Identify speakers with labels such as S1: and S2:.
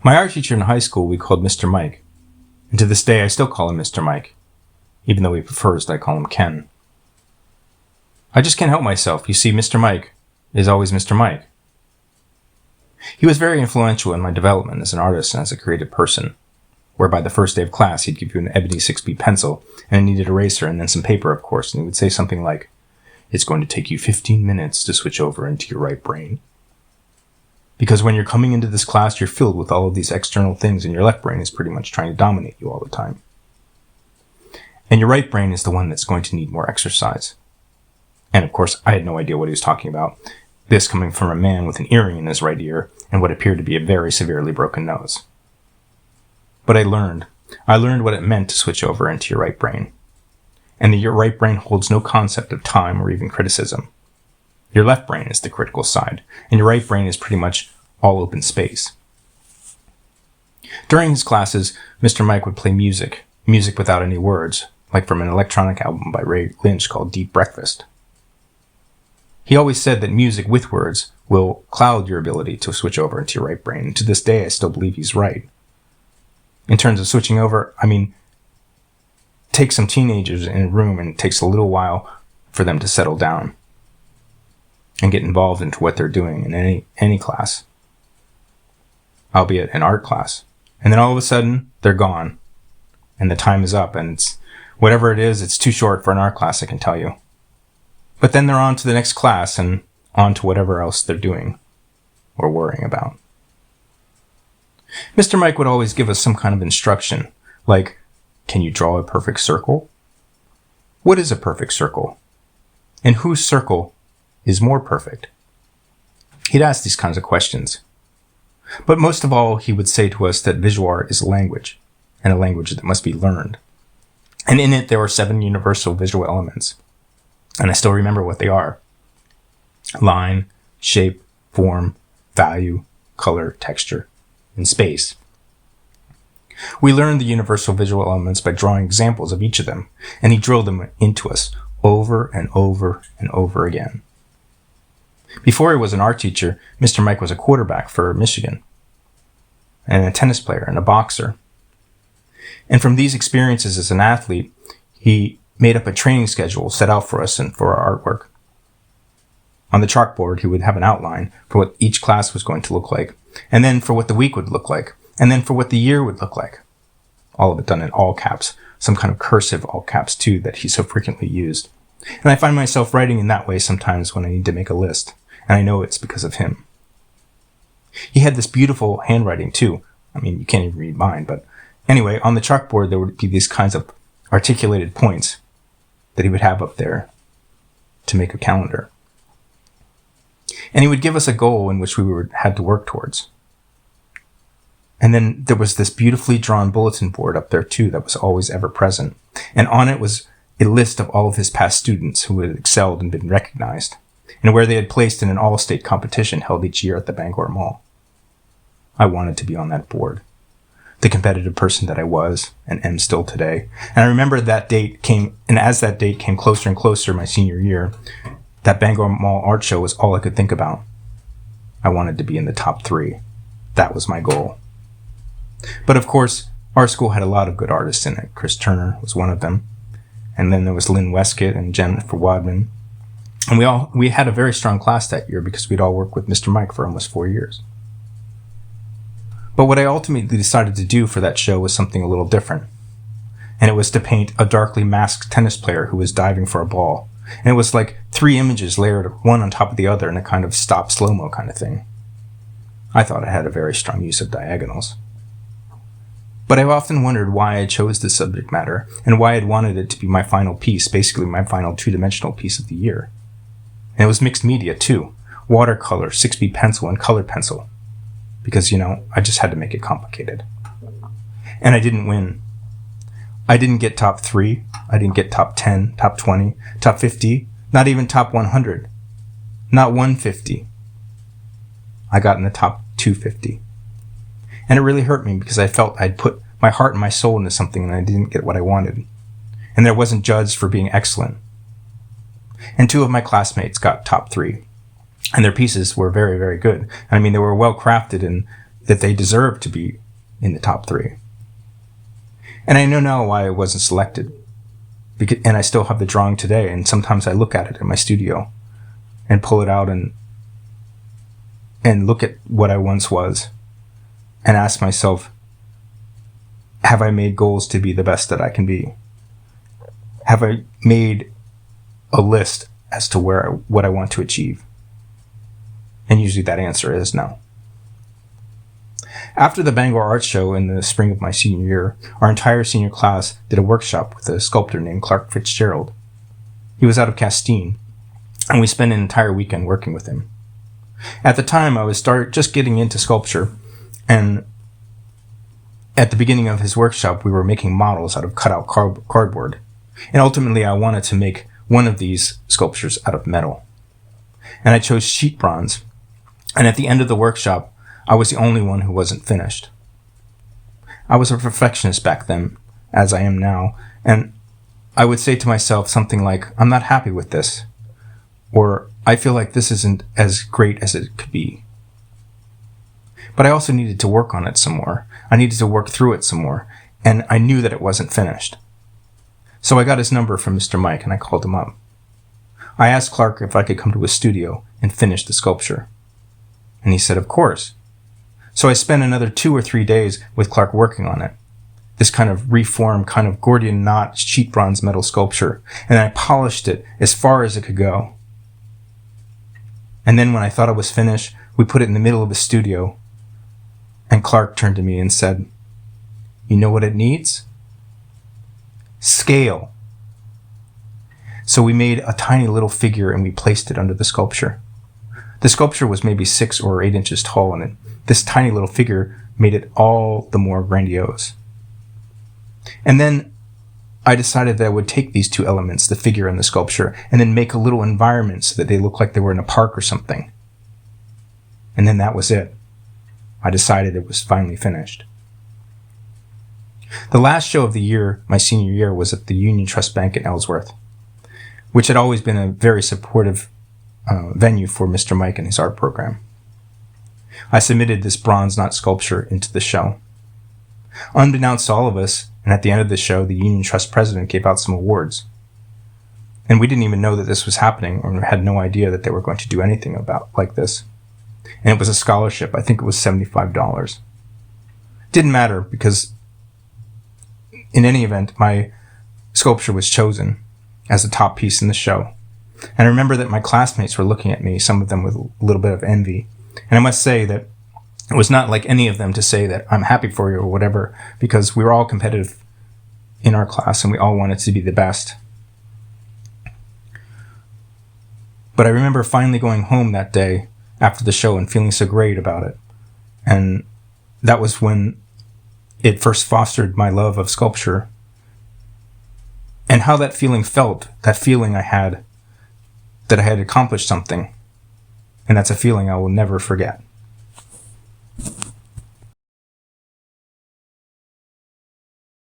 S1: My art teacher in high school we called Mr. Mike, and to this day I still call him Mr. Mike, even though he prefers that I call him Ken. I just can't help myself. You see, Mr. Mike is always Mr. Mike. He was very influential in my development as an artist and as a creative person, whereby the first day of class he'd give you an ebony 6B pencil and a kneaded eraser and then some paper, of course, and he would say something like, "It's going to take you 15 minutes to switch over into your right brain. Because when you're coming into this class, you're filled with all of these external things and your left brain is pretty much trying to dominate you all the time. And your right brain is the one that's going to need more exercise." And of course, I had no idea what he was talking about. This coming from a man with an earring in his right ear and what appeared to be a very severely broken nose. But I learned what it meant to switch over into your right brain. And that your right brain holds no concept of time or even criticism. Your left brain is the critical side, and your right brain is pretty much all open space. During his classes, Mr. Mike would play music without any words, like from an electronic album by Ray Lynch called Deep Breakfast. He always said that music with words will cloud your ability to switch over into your right brain, and to this day I still believe he's right. In terms of switching over, take some teenagers in a room and it takes a little while for them to settle down and get involved into what they're doing in any class, albeit an art class. And then all of a sudden, they're gone, and the time is up, and whatever it is, it's too short for an art class, I can tell you. But then they're on to the next class and on to whatever else they're doing or worrying about. Mr. Mike would always give us some kind of instruction, like, can you draw a perfect circle? What is a perfect circle? And whose circle is more perfect? He'd ask these kinds of questions. But most of all, he would say to us that visual art is a language, and a language that must be learned. And in it, there are 7 universal visual elements. And I still remember what they are: line, shape, form, value, color, texture, and space. We learned the universal visual elements by drawing examples of each of them, and he drilled them into us over and over and over again. Before he was an art teacher, Mr. Mike was a quarterback for Michigan, and a tennis player and a boxer. And from these experiences as an athlete, he made up a training schedule set out for us and for our artwork. On the chalkboard, he would have an outline for what each class was going to look like, and then for what the week would look like, and then for what the year would look like. All of it done in all caps, some kind of cursive all caps too that he so frequently used. And I find myself writing in that way sometimes when I need to make a list, and I know it's because of him. He had this beautiful handwriting too. You can't even read mine, but anyway, on the chalkboard there would be these kinds of articulated points that he would have up there to make a calendar. And he would give us a goal in which we had to work towards. And then there was this beautifully drawn bulletin board up there too that was always ever present. And on it was a list of all of his past students who had excelled and been recognized, and where they had placed in an all-state competition held each year at the Bangor Mall. I wanted to be on that board, the competitive person that I was and am still today. And I remember that date came, and as that date came closer and closer my senior year, that Bangor Mall art show was all I could think about. I wanted to be in the top 3. That was my goal. But of course, our school had a lot of good artists in it. Chris Turner was one of them. And then there was Lynn Westcott and Jennifer Wadman. And we had a very strong class that year because we'd all worked with Mr. Mike for almost 4 years. But what I ultimately decided to do for that show was something a little different. And it was to paint a darkly masked tennis player who was diving for a ball. And it was like 3 images layered one on top of the other in a kind of stop slow-mo kind of thing. I thought I had a very strong use of diagonals. But I've often wondered why I chose this subject matter and why I'd wanted it to be my final piece, basically my final 2-dimensional piece of the year. And it was mixed media too. Watercolor, 6B pencil, and colored pencil. Because, I just had to make it complicated. And I didn't win. I didn't get top 3. I didn't get top 10, top 20, top 50, not even top 100. Not 150. I got in the top 250. And it really hurt me because I felt I'd put my heart and my soul into something and I didn't get what I wanted. And I wasn't judged for being excellent. And 2 of my classmates got top 3. And their pieces were very, very good. They were well crafted and that they deserved to be in the top 3. And I know now why I wasn't selected. And I still have the drawing today, and sometimes I look at it in my studio and pull it out and look at what I once was and ask myself, have I made goals to be the best that I can be? Have I made a list as to what I want to achieve? And usually that answer is no. After the Bangor Art Show in the spring of my senior year, our entire senior class did a workshop with a sculptor named Clark Fitzgerald. He was out of Castine, and we spent an entire weekend working with him. At the time, I was just getting into sculpture, and at the beginning of his workshop, we were making models out of cutout cardboard. And ultimately, I wanted to make one of these sculptures out of metal. And I chose sheet bronze. And at the end of the workshop, I was the only one who wasn't finished. I was a perfectionist back then, as I am now, and I would say to myself something like, I'm not happy with this, or I feel like this isn't as great as it could be. But I also needed to work on it some more. I needed to work through it some more, and I knew that it wasn't finished. So I got his number from Mr. Mike, and I called him up. I asked Clark if I could come to his studio and finish the sculpture. And he said, of course. So I spent another 2 or 3 days with Clark working on it. This kind of reformed, kind of Gordian knot sheet bronze metal sculpture. And I polished it as far as it could go. And then when I thought it was finished, we put it in the middle of the studio. And Clark turned to me and said, you know what it needs? Scale. So we made a tiny little figure and we placed it under the sculpture. The sculpture was maybe 6 or 8 inches tall, and this tiny little figure made it all the more grandiose. And then I decided that I would take these 2 elements, the figure and the sculpture, and then make a little environment so that they look like they were in a park or something. And then that was it. I decided it was finally finished. The last show of the year, my senior year, was at the Union Trust Bank in Ellsworth, which had always been a very supportive venue for Mr. Mike and his art program. I submitted this bronze knot sculpture into the show. Unbeknownst to all of us, and at the end of the show, the Union Trust president gave out some awards. And we didn't even know that this was happening, or had no idea that they were going to do anything like this. And it was a scholarship. I think it was $75. Didn't matter, because in any event, my sculpture was chosen as the top piece in the show. And I remember that my classmates were looking at me, some of them with a little bit of envy. And I must say that it was not like any of them to say that I'm happy for you or whatever, because we were all competitive in our class and we all wanted to be the best. But I remember finally going home that day after the show and feeling so great about it. And that was when it first fostered my love of sculpture. And how that feeling felt, that feeling I had that I had accomplished something. And that's a feeling I will never forget.